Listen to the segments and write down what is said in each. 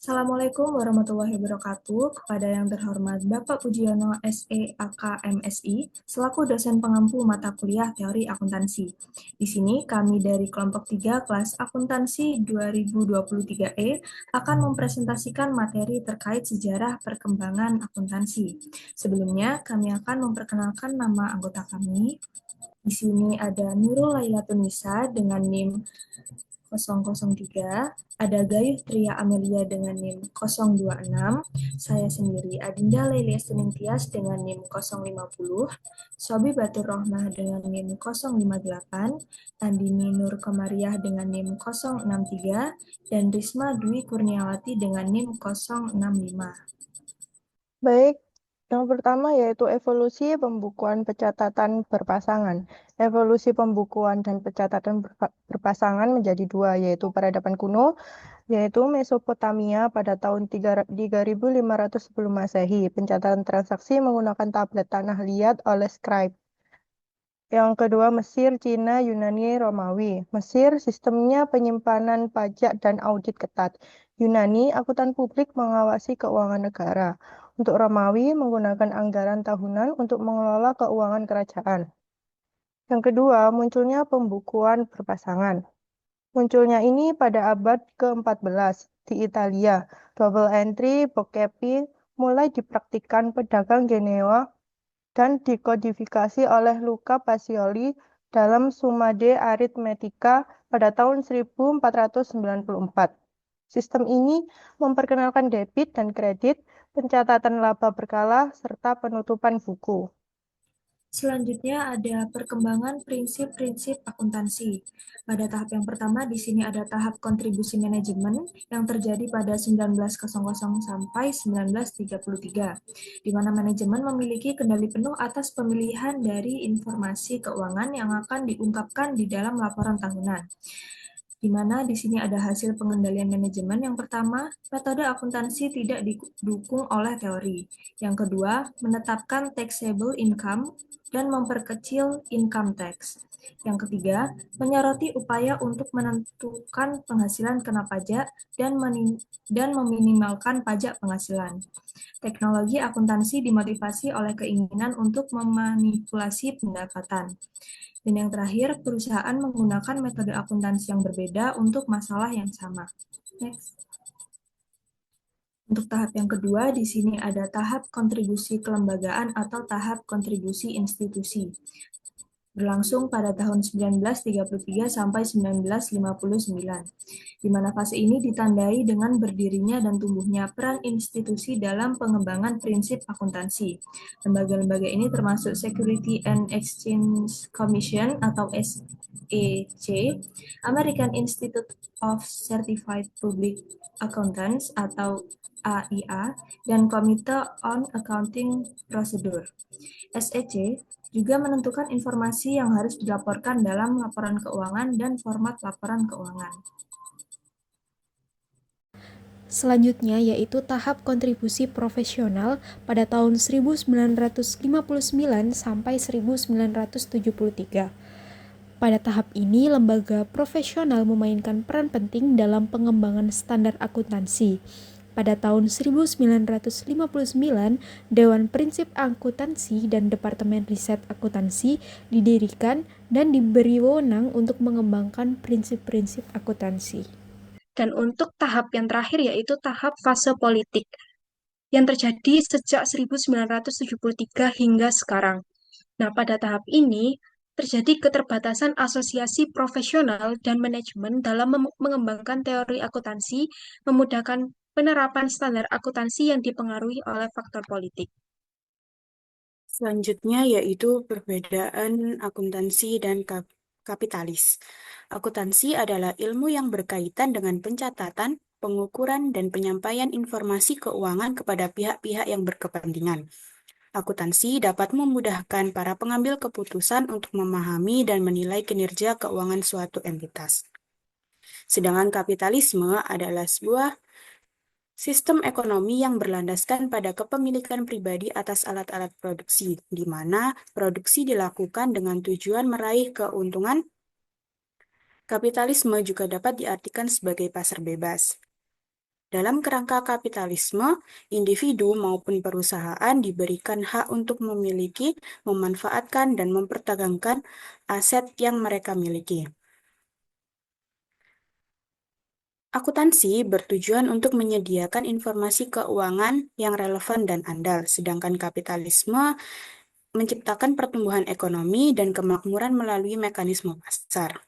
Assalamualaikum warahmatullahi wabarakatuh. Kepada yang terhormat Bapak Pujiono SE AK MSI, selaku dosen pengampu mata kuliah teori akuntansi. Di sini kami dari kelompok 3 kelas akuntansi 2023E akan mempresentasikan materi terkait sejarah perkembangan akuntansi. Sebelumnya, kami akan memperkenalkan nama anggota kami. Di sini ada Nurul Lailatun Nisa dengan NIM 003, ada Gayuh Tria Amelia dengan NIM 026, saya sendiri Adinda Leili Estinintias dengan NIM 050, Sobi Batur Rohmah dengan NIM 058, Andini Nur Komariah dengan NIM 063, dan Risma Dwi Kurniawati dengan NIM 065. Baik, yang pertama yaitu evolusi pembukuan pencatatan berpasangan. Evolusi pembukuan dan pencatatan berpasangan menjadi dua, yaitu peradaban kuno, yaitu Mesopotamia pada tahun 3500 sebelum Masehi. Pencatatan transaksi menggunakan tablet tanah liat oleh scribe. Yang kedua, Mesir, Cina, Yunani, Romawi. Mesir, sistemnya penyimpanan pajak dan audit ketat. Yunani, akuntan publik mengawasi keuangan negara. Untuk Romawi, menggunakan anggaran tahunan untuk mengelola keuangan kerajaan. Yang kedua, munculnya pembukuan berpasangan. Munculnya ini pada abad ke-14 di Italia. Double entry, bookkeeping mulai dipraktikkan pedagang Genewa dan dikodifikasi oleh Luca Pacioli dalam Summa de Arithmetica pada tahun 1494. Sistem ini memperkenalkan debit dan kredit, pencatatan laba berkala, serta penutupan buku. Selanjutnya ada perkembangan prinsip-prinsip akuntansi. Pada tahap yang pertama di sini ada tahap kontribusi manajemen yang terjadi pada 1900 sampai 1933, di mana manajemen memiliki kendali penuh atas pemilihan dari informasi keuangan yang akan diungkapkan di dalam laporan tahunan. Di mana di sini ada hasil pengendalian manajemen. Yang pertama, metode akuntansi tidak didukung oleh teori. Yang kedua, menetapkan taxable income dan memperkecil income tax. Yang ketiga, menyoroti upaya untuk menentukan penghasilan kena pajak dan meminimalkan pajak penghasilan. Teknologi akuntansi dimotivasi oleh keinginan untuk memanipulasi pendapatan. Dan yang terakhir, perusahaan menggunakan metode akuntansi yang berbeda untuk masalah yang sama. Next. Untuk tahap yang kedua, di sini ada tahap kontribusi kelembagaan atau tahap kontribusi institusi. Berlangsung pada tahun 1933 sampai 1959, di mana fase ini ditandai dengan berdirinya dan tumbuhnya peran institusi dalam pengembangan prinsip akuntansi. Lembaga-lembaga ini termasuk Security and Exchange Commission atau SEC, American Institute of Certified Public Accountants atau AIA, dan Committee on Accounting Procedure. SEC juga menentukan informasi yang harus dilaporkan dalam laporan keuangan dan format laporan keuangan. Selanjutnya yaitu tahap kontribusi profesional pada tahun 1959 sampai 1973. Pada tahap ini, lembaga profesional memainkan peran penting dalam pengembangan standar akuntansi. Pada tahun 1959, Dewan Prinsip Akuntansi dan Departemen Riset Akuntansi didirikan dan diberi wewenang untuk mengembangkan prinsip-prinsip akuntansi. Dan untuk tahap yang terakhir yaitu tahap fase politik yang terjadi sejak 1973 hingga sekarang. Nah, pada tahap ini terjadi keterbatasan asosiasi profesional dan manajemen dalam mengembangkan teori akuntansi, memudahkan penerapan standar akuntansi yang dipengaruhi oleh faktor politik. Selanjutnya yaitu perbedaan akuntansi dan kapitalis. Akuntansi adalah ilmu yang berkaitan dengan pencatatan, pengukuran, dan penyampaian informasi keuangan kepada pihak-pihak yang berkepentingan. Akuntansi dapat memudahkan para pengambil keputusan untuk memahami dan menilai kinerja keuangan suatu entitas. Sedangkan kapitalisme adalah sebuah sistem ekonomi yang berlandaskan pada kepemilikan pribadi atas alat-alat produksi, di mana produksi dilakukan dengan tujuan meraih keuntungan. Kapitalisme juga dapat diartikan sebagai pasar bebas. Dalam kerangka kapitalisme, individu maupun perusahaan diberikan hak untuk memiliki, memanfaatkan, dan memperdagangkan aset yang mereka miliki. Akuntansi bertujuan untuk menyediakan informasi keuangan yang relevan dan andal, sedangkan kapitalisme menciptakan pertumbuhan ekonomi dan kemakmuran melalui mekanisme pasar.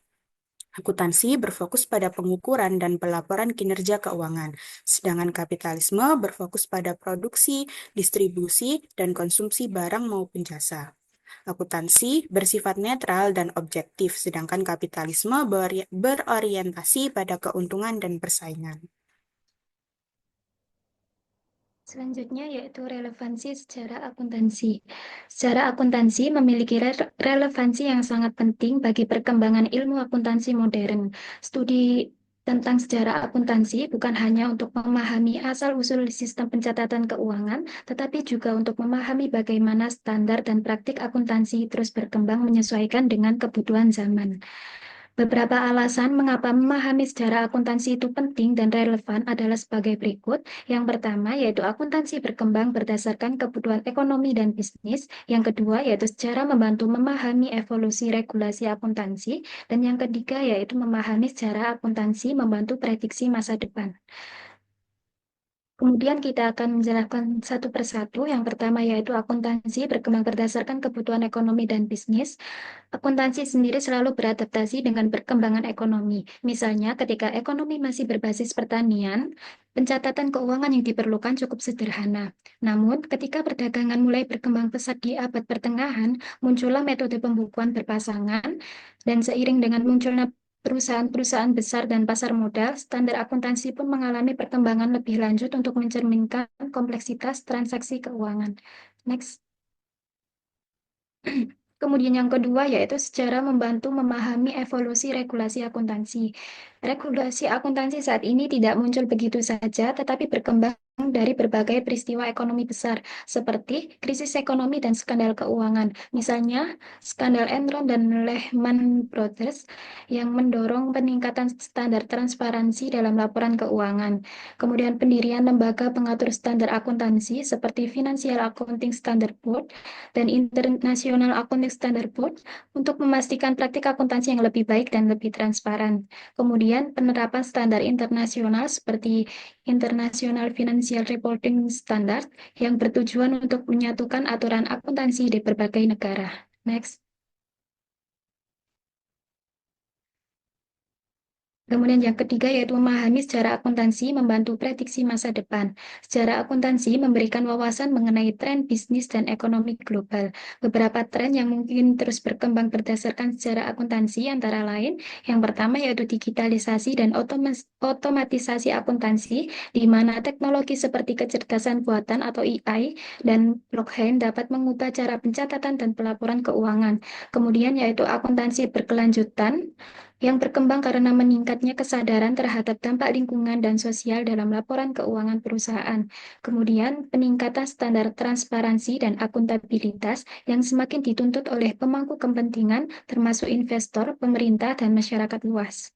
Akuntansi berfokus pada pengukuran dan pelaporan kinerja keuangan, sedangkan kapitalisme berfokus pada produksi, distribusi, dan konsumsi barang maupun jasa. Akuntansi bersifat netral dan objektif, sedangkan kapitalisme berorientasi pada keuntungan dan persaingan. Selanjutnya yaitu relevansi secara akuntansi. Secara akuntansi memiliki relevansi yang sangat penting bagi perkembangan ilmu akuntansi modern. Studi tentang sejarah akuntansi bukan hanya untuk memahami asal-usul sistem pencatatan keuangan, tetapi juga untuk memahami bagaimana standar dan praktik akuntansi terus berkembang menyesuaikan dengan kebutuhan zaman. Beberapa alasan mengapa memahami sejarah akuntansi itu penting dan relevan adalah sebagai berikut. Yang pertama yaitu akuntansi berkembang berdasarkan kebutuhan ekonomi dan bisnis. Yang kedua yaitu sejarah membantu memahami evolusi regulasi akuntansi. Dan yang ketiga yaitu memahami sejarah akuntansi membantu prediksi masa depan. Kemudian kita akan menjelaskan satu persatu. Yang pertama yaitu akuntansi berkembang berdasarkan kebutuhan ekonomi dan bisnis. Akuntansi sendiri selalu beradaptasi dengan perkembangan ekonomi. Misalnya, ketika ekonomi masih berbasis pertanian, pencatatan keuangan yang diperlukan cukup sederhana. Namun, ketika perdagangan mulai berkembang pesat di abad pertengahan, muncullah metode pembukuan berpasangan, dan seiring dengan munculnya perusahaan-perusahaan besar dan pasar modal, standar akuntansi pun mengalami perkembangan lebih lanjut untuk mencerminkan kompleksitas transaksi keuangan. Next. Kemudian yang kedua yaitu secara membantu memahami evolusi regulasi akuntansi. Regulasi akuntansi saat ini tidak muncul begitu saja, tetapi berkembang dari berbagai peristiwa ekonomi besar, seperti krisis ekonomi dan skandal keuangan. Misalnya, skandal Enron dan Lehman Brothers yang mendorong peningkatan standar transparansi dalam laporan keuangan. Kemudian pendirian lembaga pengatur standar akuntansi seperti Financial Accounting Standard Board dan International Accounting Standard Board untuk memastikan praktik akuntansi yang lebih baik dan lebih transparan. Kemudian penerapan standar internasional seperti International Financial Reporting Standard yang bertujuan untuk menyatukan aturan akuntansi di berbagai negara. Next. Kemudian yang ketiga yaitu memahami sejarah akuntansi membantu prediksi masa depan. Sejarah akuntansi memberikan wawasan mengenai tren bisnis dan ekonomi global. Beberapa tren yang mungkin terus berkembang berdasarkan sejarah akuntansi antara lain, yang pertama yaitu digitalisasi dan otomatisasi akuntansi, di mana teknologi seperti kecerdasan buatan atau AI dan blockchain dapat mengubah cara pencatatan dan pelaporan keuangan. Kemudian yaitu akuntansi berkelanjutan, yang berkembang karena meningkatnya kesadaran terhadap dampak lingkungan dan sosial dalam laporan keuangan perusahaan. Kemudian, peningkatan standar transparansi dan akuntabilitas yang semakin dituntut oleh pemangku kepentingan, termasuk investor, pemerintah, dan masyarakat luas.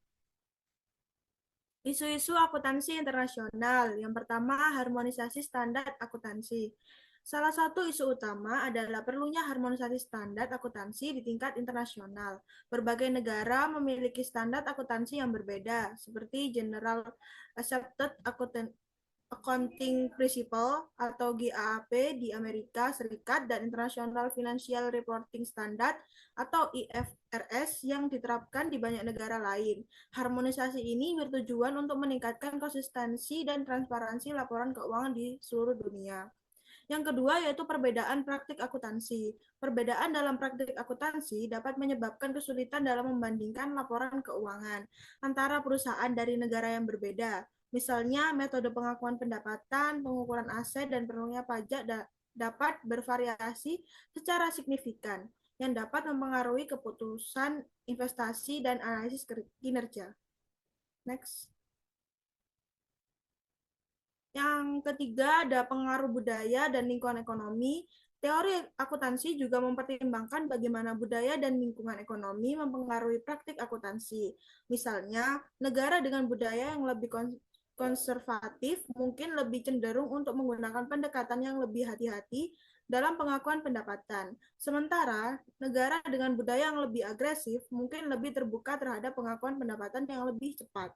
Isu-isu akuntansi internasional. Yang pertama, harmonisasi standar akuntansi. Salah satu isu utama adalah perlunya harmonisasi standar akuntansi di tingkat internasional. Berbagai negara memiliki standar akuntansi yang berbeda, seperti General Accepted Accounting Principle atau GAAP di Amerika Serikat dan International Financial Reporting Standard atau IFRS yang diterapkan di banyak negara lain. Harmonisasi ini bertujuan untuk meningkatkan konsistensi dan transparansi laporan keuangan di seluruh dunia. Yang kedua yaitu perbedaan praktik akuntansi. Perbedaan dalam praktik akuntansi dapat menyebabkan kesulitan dalam membandingkan laporan keuangan antara perusahaan dari negara yang berbeda. Misalnya, metode pengakuan pendapatan, pengukuran aset, dan perlunya pajak dapat bervariasi secara signifikan yang dapat mempengaruhi keputusan investasi dan analisis kinerja. Next. Yang ketiga ada pengaruh budaya dan lingkungan ekonomi. Teori akuntansi juga mempertimbangkan bagaimana budaya dan lingkungan ekonomi mempengaruhi praktik akuntansi. Misalnya, negara dengan budaya yang lebih konservatif mungkin lebih cenderung untuk menggunakan pendekatan yang lebih hati-hati dalam pengakuan pendapatan. Sementara negara dengan budaya yang lebih agresif mungkin lebih terbuka terhadap pengakuan pendapatan yang lebih cepat.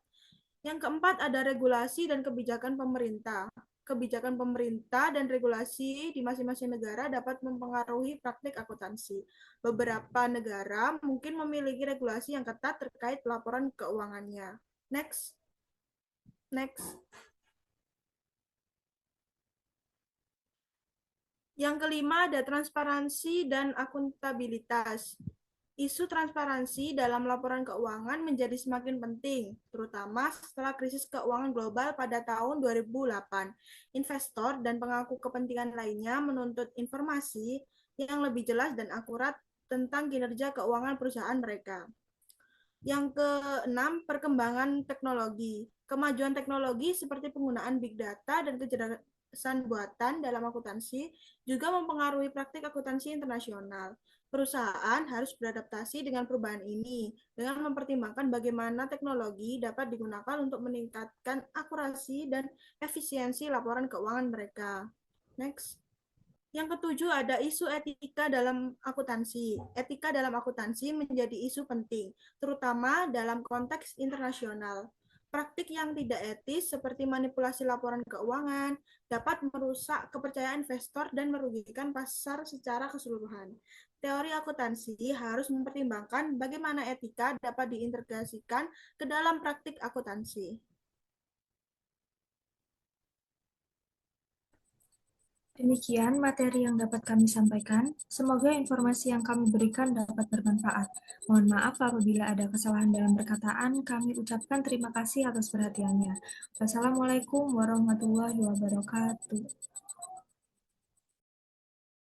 Yang keempat ada regulasi dan kebijakan pemerintah. Kebijakan pemerintah dan regulasi di masing-masing negara dapat mempengaruhi praktik akuntansi. Beberapa negara mungkin memiliki regulasi yang ketat terkait laporan keuangannya. Next. Yang kelima ada transparansi dan akuntabilitas. Isu transparansi dalam laporan keuangan menjadi semakin penting, terutama setelah krisis keuangan global pada tahun 2008. Investor dan pemangku kepentingan lainnya menuntut informasi yang lebih jelas dan akurat tentang kinerja keuangan perusahaan mereka. Yang keenam, perkembangan teknologi. Kemajuan teknologi seperti penggunaan big data dan kecerdasan buatan dalam akuntansi juga mempengaruhi praktik akuntansi internasional. Perusahaan harus beradaptasi dengan perubahan ini dengan mempertimbangkan bagaimana teknologi dapat digunakan untuk meningkatkan akurasi dan efisiensi laporan keuangan mereka. Next. Yang ketujuh ada isu etika dalam akuntansi. Etika dalam akuntansi menjadi isu penting, terutama dalam konteks internasional. Praktik yang tidak etis seperti manipulasi laporan keuangan dapat merusak kepercayaan investor dan merugikan pasar secara keseluruhan. Teori akuntansi harus mempertimbangkan bagaimana etika dapat diintegrasikan ke dalam praktik akuntansi. Demikian materi yang dapat kami sampaikan. Semoga informasi yang kami berikan dapat bermanfaat. Mohon maaf apabila ada kesalahan dalam perkataan. Kami ucapkan terima kasih atas perhatiannya. Wassalamualaikum warahmatullahi wabarakatuh.